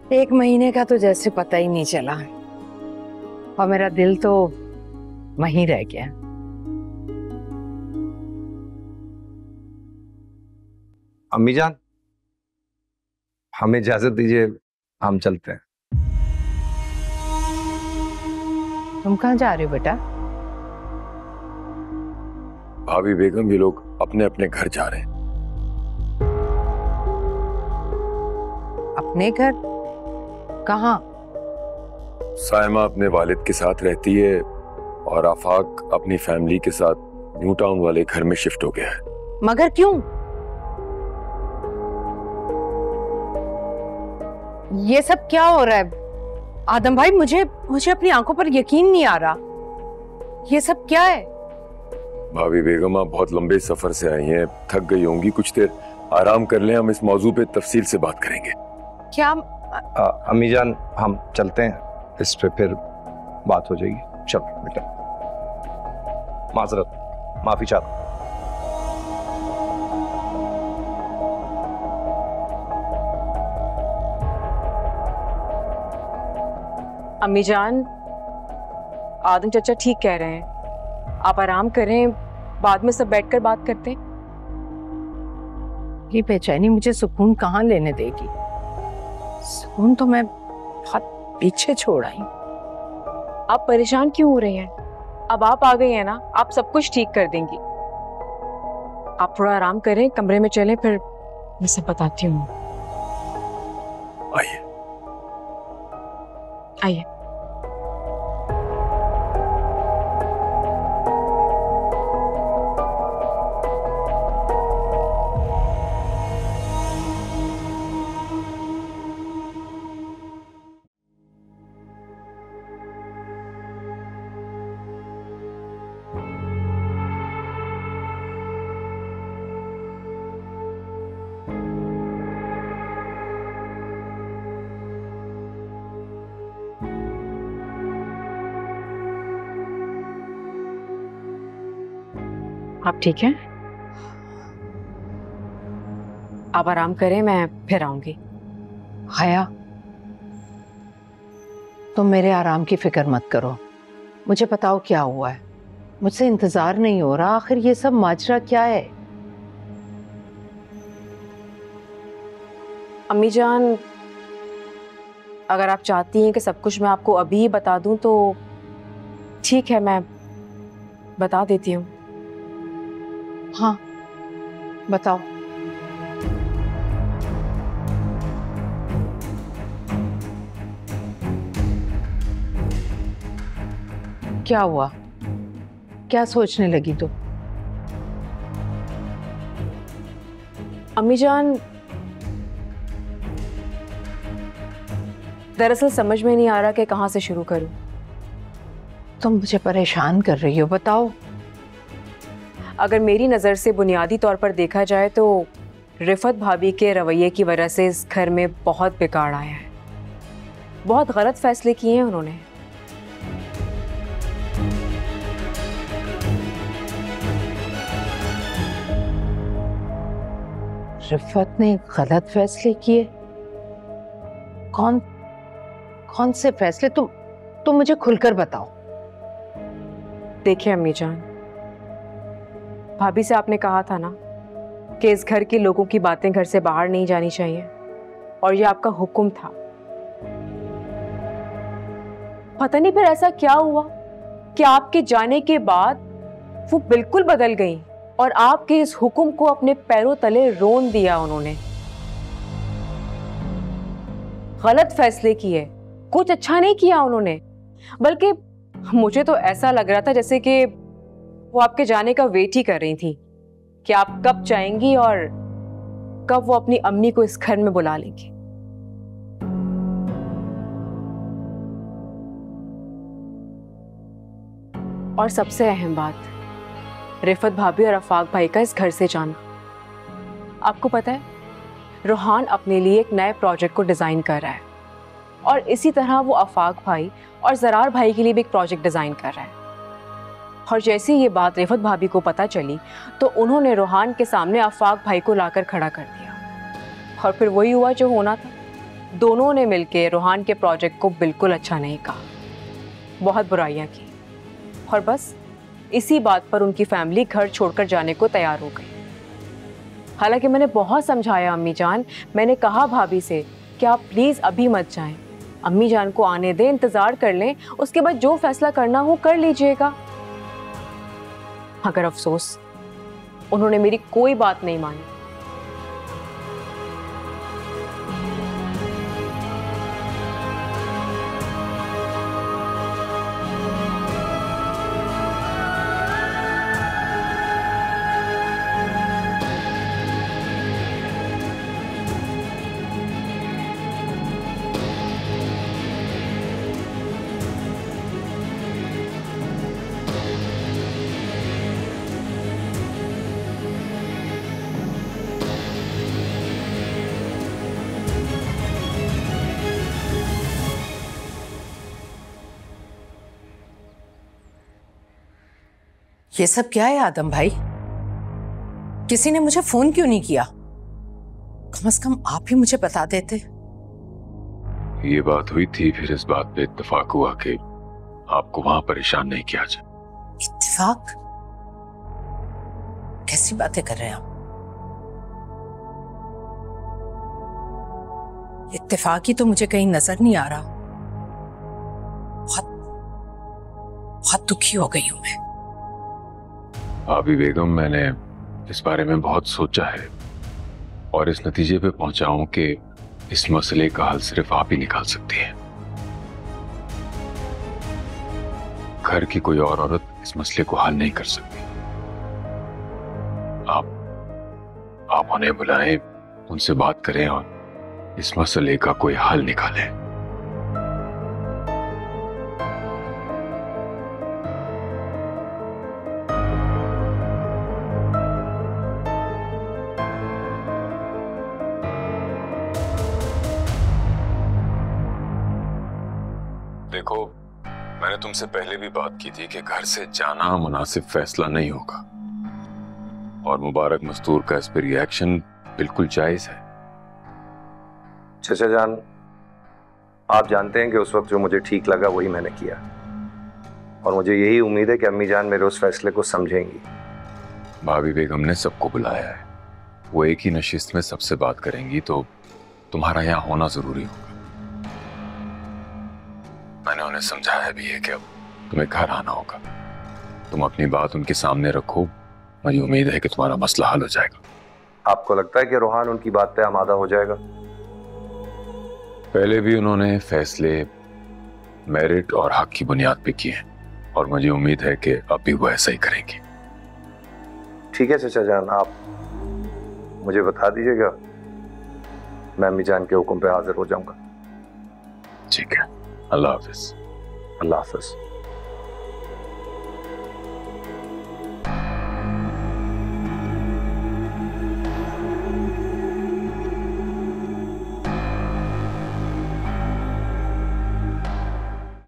एक महीने का तो जैसे पता ही नहीं चला और मेरा दिल तो वहीं रह गया। अम्मी जान, हमें इजाजत दीजिए, हम चलते हैं। तुम कहाँ जा रहे हो बेटा? भाभी बेगम, ये लोग अपने अपने घर जा रहे हैं। अपने घर? कहाँ? साइमा अपने वालिद के साथ रहती है और आफाक अपनी फैमिली के साथ न्यू टाउन वाले घर में शिफ्ट हो गया है। मगर क्यों? ये सब क्या हो रहा है आदम भाई? मुझे अपनी आंखों पर यकीन नहीं आ रहा। ये सब क्या है? भाभी बेगम, आप बहुत लंबे सफर से आई हैं, थक गई होंगी, कुछ देर आराम कर लें, हम इस मौजू पे तफसील से बात करेंगे। क्या? अम्मी जान, हम चलते हैं, इस पे फिर बात हो जाएगी। चलो बेटा, माजरत, माफी चाहता हूं। अम्मी जान, आदम चाचा ठीक कह रहे हैं, आप आराम करें, बाद में सब बैठकर बात करते हैं। ये बेचैनी मुझे सुकून कहाँ लेने देगी? सुकून तो मैं बहुत पीछे छोड़ आई। आप परेशान क्यों हो रहे हैं? अब आप आ गई हैं ना, आप सब कुछ ठीक कर देंगी। आप थोड़ा आराम करें, कमरे में चलें, फिर मैं सब बताती हूँ। आइए आइए। आप ठीक हैं? आप आराम करें, मैं फिर आऊंगी। हया, तुम मेरे आराम की फिक्र मत करो। मुझे बताओ क्या हुआ है। मुझसे इंतजार नहीं हो रहा। आखिर ये सब माजरा क्या है? अम्मी जान, अगर आप चाहती हैं कि सब कुछ मैं आपको अभी ही बता दूं तो ठीक है, मैं बता देती हूँ। हाँ, बताओ। क्या हुआ? क्या सोचने लगी तू? अम्मी जान, दरअसल समझ में नहीं आ रहा कि कहाँ से शुरू करूं। तुम मुझे परेशान कर रही हो, बताओ। अगर मेरी नज़र से बुनियादी तौर पर देखा जाए तो रिफत भाभी के रवैये की वजह से इस घर में बहुत बिगाड़ आया है। बहुत गलत फैसले किए हैं उन्होंने। रिफत ने गलत फैसले किए? कौन से फैसले? तुम मुझे खुलकर बताओ। देखिए अम्मी जान, भाभी से आपने कहा था ना कि इस घर के लोगों की बातें घर से बाहर नहीं जानी चाहिए, और ये आपका हुक्म था। पता नहीं फिर ऐसा क्या हुआ कि आपके जाने के बाद वो बिल्कुल बदल गई और आपके इस हुक्म को अपने पैरों तले रोन दिया उन्होंने। गलत फैसले किए, कुछ अच्छा नहीं किया उन्होंने, बल्कि मुझे तो ऐसा लग रहा था जैसे कि वो आपके जाने का वेट ही कर रही थी कि आप कब जाएंगी और कब वो अपनी अम्मी को इस घर में बुला लेंगी। और सबसे अहम बात, रिफत भाभी और आफाक भाई का इस घर से जाना। आपको पता है, रोहान अपने लिए एक नए प्रोजेक्ट को डिजाइन कर रहा है और इसी तरह वो आफाक भाई और जरार भाई के लिए भी एक प्रोजेक्ट डिजाइन कर रहा है। और जैसे ये बात रिफत भाभी को पता चली तो उन्होंने रोहान के सामने आफाक भाई को लाकर खड़ा कर दिया और फिर वही हुआ जो होना था। दोनों ने मिलकर रोहान के प्रोजेक्ट को बिल्कुल अच्छा नहीं कहा, बहुत बुराइयां की और बस इसी बात पर उनकी फैमिली घर छोड़कर जाने को तैयार हो गई। हालांकि मैंने बहुत समझाया अम्मी जान, मैंने कहा भाभी से कि आप प्लीज अभी मत जाएं, अम्मी जान को आने दें, इंतजार कर लें, उसके बाद जो फैसला करना हो कर लीजिएगा। मगर अफसोस उन्होंने मेरी कोई बात नहीं मानी। ये सब क्या है आदम भाई? किसी ने मुझे फोन क्यों नहीं किया? कम से कम आप ही मुझे बता देते। ये बात हुई थी, फिर इस बात पे इत्तेफाक हुआ कि आपको वहां परेशान नहीं किया जाए। इत्तेफाक? कैसी बातें कर रहे हैं आप? इत्तेफाक ही तो मुझे कहीं नजर नहीं आ रहा। बहुत बहुत दुखी हो गई हूं मैं। भाभी बेगम, मैंने इस बारे में बहुत सोचा है और इस नतीजे पे पहुंचा हूं कि इस मसले का हल सिर्फ आप ही निकाल सकती हैं। घर की कोई और औरत इस मसले को हल नहीं कर सकती। आप उन्हें बुलाएं, उनसे बात करें और इस मसले का कोई हल निकालें। देखो, मैंने तुमसे पहले भी बात की थी कि घर से जाना मुनासिब फैसला नहीं होगा और मुबारक मस्तूर का इस पर रिएक्शन बिल्कुल जायज है। चाचा जान, आप जानते हैं कि उस वक्त जो मुझे ठीक लगा वही मैंने किया और मुझे यही उम्मीद है कि अम्मी जान मेरे उस फैसले को समझेंगी। भाभी बेगम ने सबको बुलाया है, वो एक ही नशिस्त में सबसे बात करेंगी, तो तुम्हारा यहाँ होना जरूरी होगा। मैंने उन्हें समझाया भी है कि अब तुम्हें घर आना होगा। तुम अपनी बात उनके सामने रखो, मुझे उम्मीद है कि तुम्हारा मसला हल हो जाएगा। आपको लगता है कि रोहान उनकी बात पे आमादा हो जाएगा? पहले भी उन्होंने फैसले मेरिट और हक की बुनियाद पे किए हैं और मुझे उम्मीद है कि अब भी वो ऐसा ही करेंगे। ठीक है चाचा जान, आप मुझे बता दीजिएगा, मैं अम्मी जान के हुक्म पे हाजिर हो जाऊंगा। ठीक है, अल्लाह हाफिज। अल्लाह हाफिज।